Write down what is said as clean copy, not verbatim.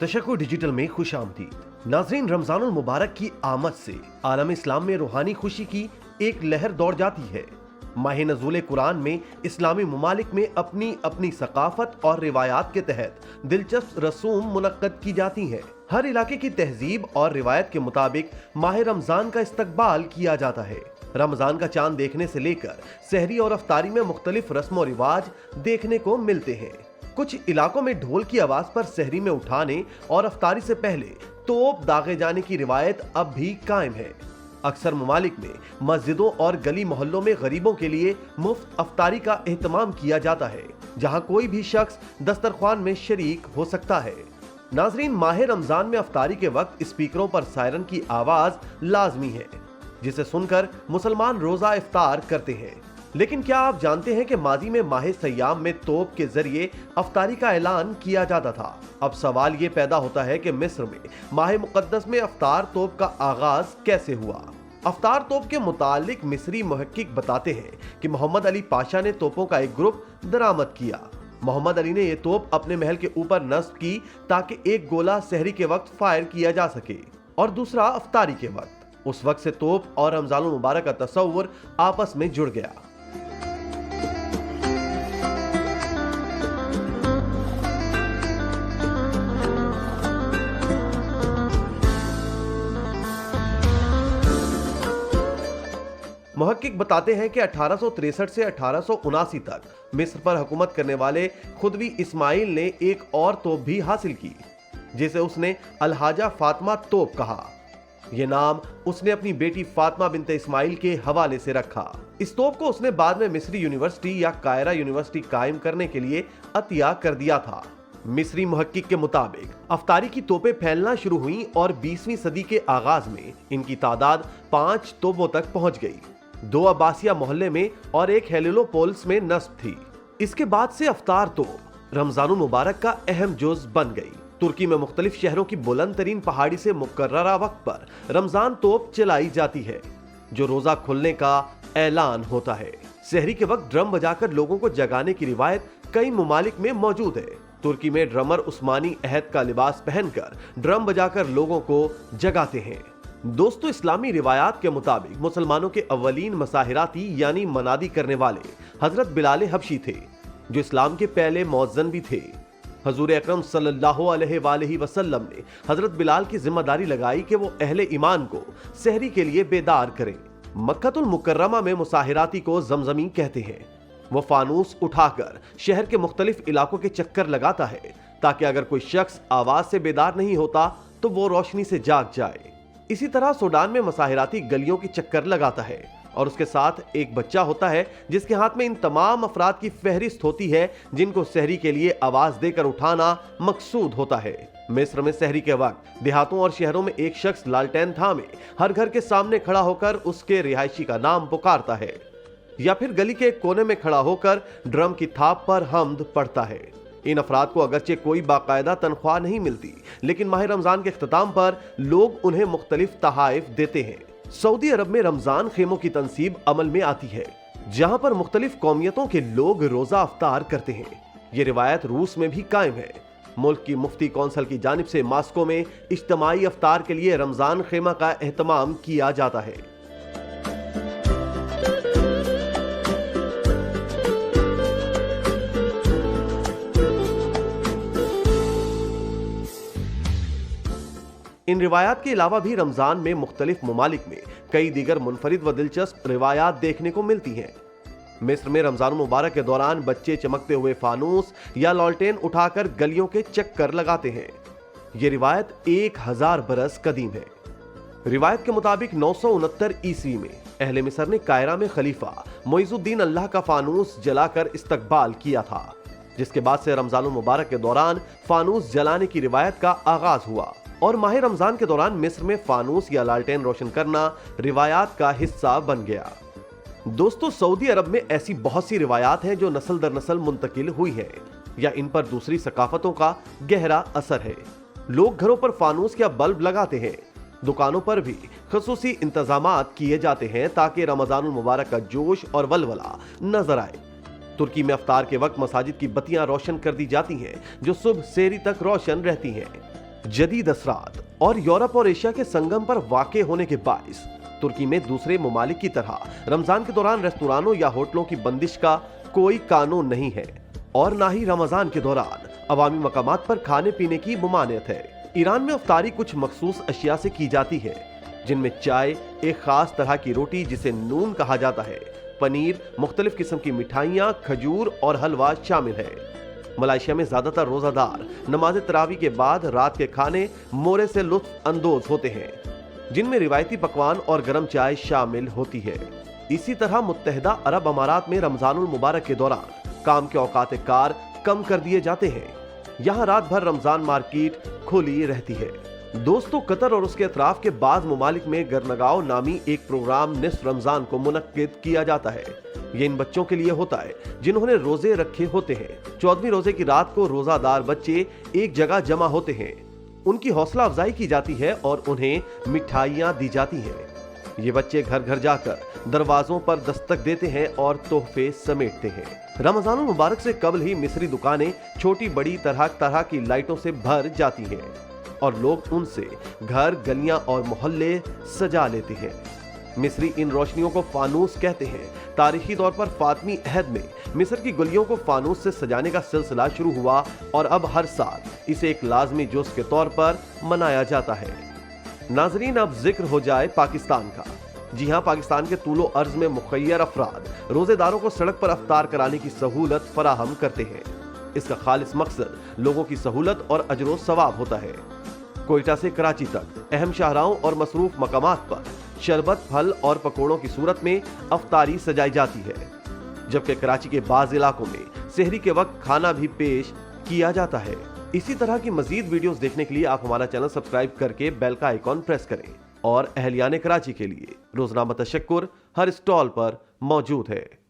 तशक्कुर digital में खुश आमदीद। नाज़रीन, रमजानुल मुबारक की आमद से आलम इस्लाम में रूहानी खुशी की एक लहर दौड़ जाती है। माह नज़ूल कुरान में इस्लामी ममालिक में अपनी अपनी सकाफत और रिवायात के तहत दिलचस्प रसूम मुनक्कद की जाती हैं। हर इलाके की तहजीब और रिवायत के मुताबिक माह रमजान का इस्तकबाल किया जाता है। रमजान का चांद देखने से लेकर सहरी और अफ्तारी में मुख्तलिफ रस्म और रिवाज देखने को मिलते हैं। कुछ इलाकों में ढोल की आवाज पर सहरी में उठाने और अफ्तारी से पहले तोप दागे जाने की रिवायत अब भी कायम है। अक्सर ममालिक में मस्जिदों और गली मोहल्लों में गरीबों के लिए मुफ्त अफ्तारी का एहतमाम किया जाता है, जहां कोई भी शख्स दस्तरख्वान में शरीक हो सकता है। नाजरीन, माह रमजान में अफ्तारी के वक्त स्पीकरों पर सायरन की आवाज लाजमी है, जिसे सुनकर मुसलमान रोजा इफ्तार करते हैं। लेकिन क्या आप जानते हैं कि माजी में माह सयाम में तोप के जरिए अफ्तारी का ऐलान किया जाता था। अब सवाल ये पैदा होता है कि मिस्र में माह मुकद्दस में अफ्तार तोप का आगाज कैसे हुआ। अफ्तार तोप के मुतालिक मिस्री मुहक्किक बताते हैं कि मोहम्मद अली पाशा ने तोपों का एक ग्रुप दरामद किया। मोहम्मद अली ने यह तोप अपने महल के ऊपर नस्ब की ताकि एक गोला सहरी के वक्त फायर किया जा सके और दूसरा अफ्तारी के वक्त। उस वक्त से तोप और रमजानुल मुबारक का तस्वुर आपस में जुड़ गया। मुहक्किक बताते हैं कि 1863 से 1879 तक मिस्र पर हुकूमत करने वाले खुदवी इस्माइल ने एक और तोप भी हासिल की, जिसे उसने अलहाजा फातिमा तोप कहा। यह नाम उसने अपनी बेटी फातिमा बिनते इस्माइल के हवाले से रखा। इस तोप को उसने बाद में मिस्री यूनिवर्सिटी या कायरा यूनिवर्सिटी कायम करने के लिए अतिया कर दिया था। मिस्री मुहक्किक के मुताबिक अफ्तारी की तोपें फैलना शुरू हुई और 20वीं सदी के आगाज में इनकी तादाद 5 तोपों तक पहुंच गई। 2 अब्बासिया मोहल्ले में और एक हेलिलोपोल्स में नस्ब थी। इसके बाद से अफ्तार तोप रमजानुल मुबारक का अहम जुज बन गई। तुर्की में मुख्तलिफ शहरों की बुलंद तरीन पहाड़ी से मुकर्ररा वक्त पर रमजान तोप चलाई जाती है, जो रोजा खुलने का ऐलान होता है। सहरी के वक्त ड्रम बजाकर लोगों को जगाने की रिवायत कई ममालिक में मौजूद है। तुर्की में ड्रमर उस्मानी अहद का लिबास पहनकर ड्रम बजाकर लोगों को जगाते हैं। दोस्तों, इस्लामी रिवायात के मुताबिक मुसलमानों के अव्वलीन मसाहिराती यानी मनादी करने वाले हजरत बिलाल हबशी थे, जो इस्लाम के पहले मौज़्ज़न भी थे। हजूर अकरम सल्लल्लाहु अलैहि वसल्लम ने हजरत बिलाल की जिम्मेदारी लगाई कि वो अहले ईमान को सहरी के लिए बेदार करें। मक्कतुल मुकर्रमा में मुसाहिराती को जमजमी कहते हैं। वो फानूस उठाकर शहर के मुख्तलिफ इलाकों के चक्कर लगाता है ताकि अगर कोई शख्स आवाज से बेदार नहीं होता तो वो रोशनी से जाग जाए। इसी तरह सूडान में मसाहिराती गलियों की चक्कर लगाता है और उसके साथ एक बच्चा होता है जिसके हाथ में इन तमाम अफराद की फहरिस्त होती है जिनको सहरी के लिए आवाज देकर उठाना मकसूद होता है। मिस्र में सहरी के वक्त देहातों और शहरों में एक शख्स लालटेन थामे हर घर के सामने खड़ा होकर उसके रिहायशी का नाम पुकारता है या फिर गली के एक कोने में खड़ा होकर ड्रम की थाप पर हम्द पढ़ता है। इन अफराद को अगरचे कोई बाकायदा तनख्वाह नहीं मिलती, लेकिन माह रमजान के इख्तिताम पर लोग उन्हें मुख्तलिफ तहाइफ देते हैं। सऊदी अरब में रमजान खेमों की तंसीब अमल में आती है, जहां पर मुख्तलिफ कौमियतों के लोग रोजा अफ्तार करते हैं। ये रिवायत रूस में भी कायम है। मुल्क की मुफ्ती कौंसल की जानिब से मास्को में इज्तिमाई अफ्तार के लिए रमजान खेमा का एहतमाम किया जाता है। इन रिवायात के अलावा भी रमजान में मुख्तलिफ ममालिक में कई दीगर मुनफरिद व दिलचस्प रिवायात देखने को मिलती हैं। मिस्र में रमजान मुबारक के दौरान बच्चे चमकते हुए फानूस या लॉलटेन उठाकर गलियों के चक्कर लगाते हैं। ये रिवायत 1000 बरस कदीम है। रिवायत के मुताबिक 969 ईस्वी में अहले मिस्र ने कायरा में खलीफा मोइजुद्दीन अल्लाह का फानूस जलाकर इस्तकबाल किया था, जिसके बाद से रमजानुल मुबारक के दौरान फानूस जलाने की रिवायत का आगाज हुआ और माह रमजान के दौरान मिस्र में फानूस या लालटेन रोशन करना रिवायात का हिस्सा बन गया। दोस्तों, सऊदी अरब में ऐसी बहुत सी रिवायात हैं जो नस्ल दर नस्ल मुंतकिल हुई है या इन पर दूसरी सकाफतों का गहरा असर है। लोग घरों पर फानूस या बल्ब लगाते हैं। दुकानों पर भी खसूसी इंतजामात किए जाते हैं ताकि रमजानुल मुबारक का जोश और वलवला नजर आए। तुर्की में अफ्तार के वक्त मसाजिद की बत्तियां रोशन कर दी जाती हैं, जो सुबह सेरी तक रोशन रहती हैं। जदीद असरात और यूरोप और एशिया के संगम पर वाक़े होने के बाइस तुर्की में दूसरे ममालिक की तरह रमजान के दौरान रेस्तुरानों या होटलों की बंदिश का कोई कानून नहीं है और ना ही रमजान के दौरान अवामी मकामात पर खाने पीने की ममानियत है। ईरान में अफ्तारी कुछ मखसूस अशिया से की जाती है, जिनमें चाय, एक खास तरह की रोटी जिसे नून कहा जाता है, पनीर, मुख्तलिफ किस्म की मिठाइयाँ, खजूर और हलवा शामिल है। मलेशिया में ज्यादातर रोजादार नमाज तरावी के बाद रात के खाने मोरे से लुत्फ अंदोज होते हैं, जिनमें रिवायती पकवान और गर्म चाय शामिल होती है। इसी तरह मुत्तहिदा अरब अमारात में रमजानुल मुबारक के दौरान काम के औकात कार कम कर दिए जाते हैं। यहाँ रात भर रमजान मार्केट खुली रहती है। दोस्तों, कतर और उसके अतराफ के बाज ममालिक में गरनगाव नामी एक प्रोग्राम निस्फ रमजान को मुनक्किद किया जाता है। ये इन बच्चों के लिए होता है जिन्होंने रोजे रखे होते हैं। 14वीं रोजे की रात को रोजादार बच्चे एक जगह जमा होते हैं, उनकी हौसला अफजाई की जाती है और उन्हें मिठाइयाँ दी जाती हैं। ये बच्चे घर घर जाकर दरवाजों पर दस्तक देते हैं और तोहफे समेटते हैं। रमजानुल मुबारक से कबल ही मिस्री दुकानें छोटी बड़ी तरह तरह की लाइटों से भर जाती हैं और लोग उनसे घर, गलियां और मोहल्ले सजा लेते हैं। मिस्री इन रोशनियों को फानूस कहते हैं। तारीखी तौर पर फातमी अहद में मिस्र की गलियों को फानूस से सजाने का सिलसिला शुरू हुआ और अब हर साल इसे एक लाजमी जुज़ के तौर पर मनाया जाता है। नाजरीन, अब जिक्र हो जाए पाकिस्तान का। जी हां, पाकिस्तान के तूलो अर्ज में मुखय्यर अफराद रोजेदारों को सड़क पर अफ्तार कराने की सहूलत फराहम करते हैं। इसका खालिस मकसद लोगों की सहूलत और अजरो सवाब होता है। कोयटा से कराची तक अहम शाहराहों और मसरूफ मकामात पर शरबत, फल और पकौड़ों की सूरत में अफ्तारी सजाई जाती है, जबकि कराची के बाज इलाकों में सहरी के वक्त खाना भी पेश किया जाता है। इसी तरह की मजीद वीडियोस देखने के लिए आप हमारा चैनल सब्सक्राइब करके बेल का आइकॉन प्रेस करें और अहलियाने कराची के लिए रोजनामा तशक्कुर हर स्टॉल पर मौजूद है।